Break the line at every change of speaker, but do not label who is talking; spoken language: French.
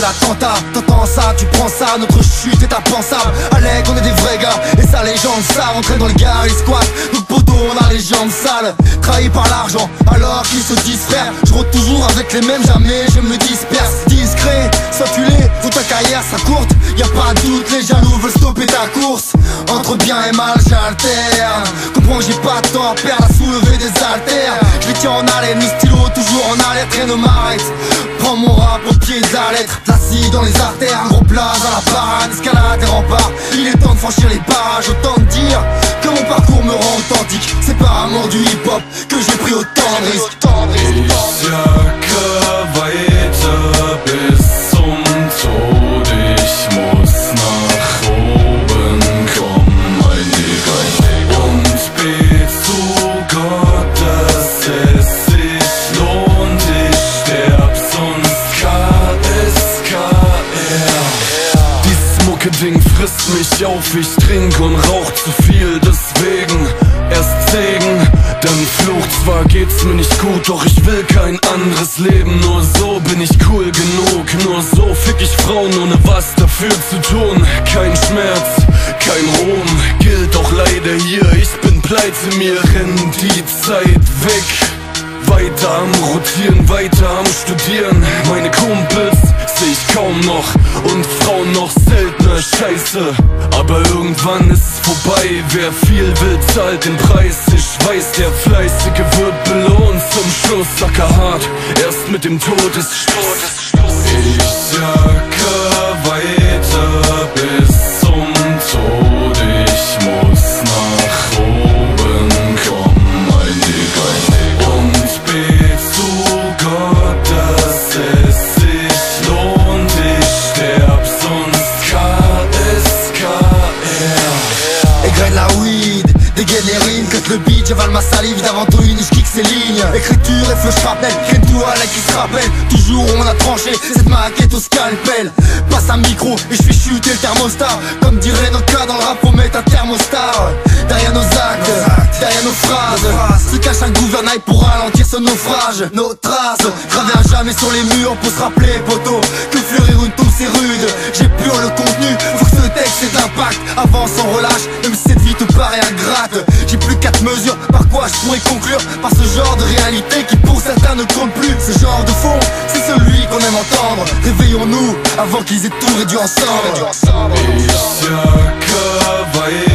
l'attentat. T'entends ça, tu prends ça, notre chute est impensable. Alec, on est des vrais gars, et ça les gens le savent. Entrer dans le gars, ils squattent, notre poteau, on a les jambes sales. Trahi par l'argent, alors qu'ils se disent frères. Je rôde toujours avec les mêmes, jamais je me disperse. Discret, sois tu l'es, toute ta carrière sera courte. Y'a pas de doute, les jaloux veulent stopper ta course. Entre bien et mal, j'alterne. Comprends que j'ai pas de temps à perdre à soulever des haltères. Je les tiens en haleine, le stylo toujours en alerte, rien ne m'arrête. Prends mon rap au pied de la lettre, l'acide dans les artères, un gros plat dans la parade, escalade des remparts. Il est temps de franchir les barrages, autant te dire que mon parcours me rend authentique. C'est par amour du hip-hop que j'ai pris autant de risques.
Ich jacke weiter bis zum Tod. Ich muss nach oben kommen, mein Digga. Und bet zu Gott, dass es sich lohnt. Ich sterb, sonst KSKR. Dieses Mucke-Ding frisst mich auf. Ich trink und rauch zu viel, deswegen erst Segen, dann Fluch. Zwar geht's mir nicht gut, doch ich will kein anderes Leben. Nur so bin ich cool genug, nur so fick ich Frauen, ohne was dafür zu tun. Kein Schmerz, kein Ruhm, gilt auch leider hier. Ich bin pleite, mir rennt die Zeit weg. Weiter am Rotieren, weiter am Studieren. Meine Kumpels seh ich kaum noch und Frauen noch seltener. Scheiße, aber irgendwann ist es vorbei. Wer viel will, zahlt den Preis. Ich weiß, der Fleißige wird belohnt. Zum Schluss sackerhart, erst mit dem Tod ist Schluss. Ich jacke weiter bis zum Tod. Ich muss nach oben kommen, mein Digga. Und bet zu Gott, dass es sich lohnt. Ich sterb, sonst KSKR.
Égrène la weed, dégaine les rimes, cut le beat, j'avale ma salive d'avant tout une, je kick ses lignes. Écriture et feu shrapnel, crème tout à la qui se rappelle. Toujours on a tranché, cette maquette au scalpel. Passe un micro et je fais chuter le thermostat. Comme dirait notre cas dans le rap, faut mettre un thermostat. Derrière nos actes, derrière nos phrases, se cache un gouvernail pour ralentir ce naufrage. Nos traces, gravées à jamais sur les murs pour se rappeler, poteau, que fleurir une tombe c'est rude. J'ai pur le contenu, faut que ce texte ait d'impact. Avance sans relâche, même si cette vie te paraît ingrate. J'ai plus 4 mesures, par quoi je pourrais conclure? Par ce genre de réalité qui pour certains ne compte plus. Ce genre de fond, c'est celui qu'on aime entendre. Réveillons-nous avant qu'ils aient tout réduit ensemble.
Ich jacke weiter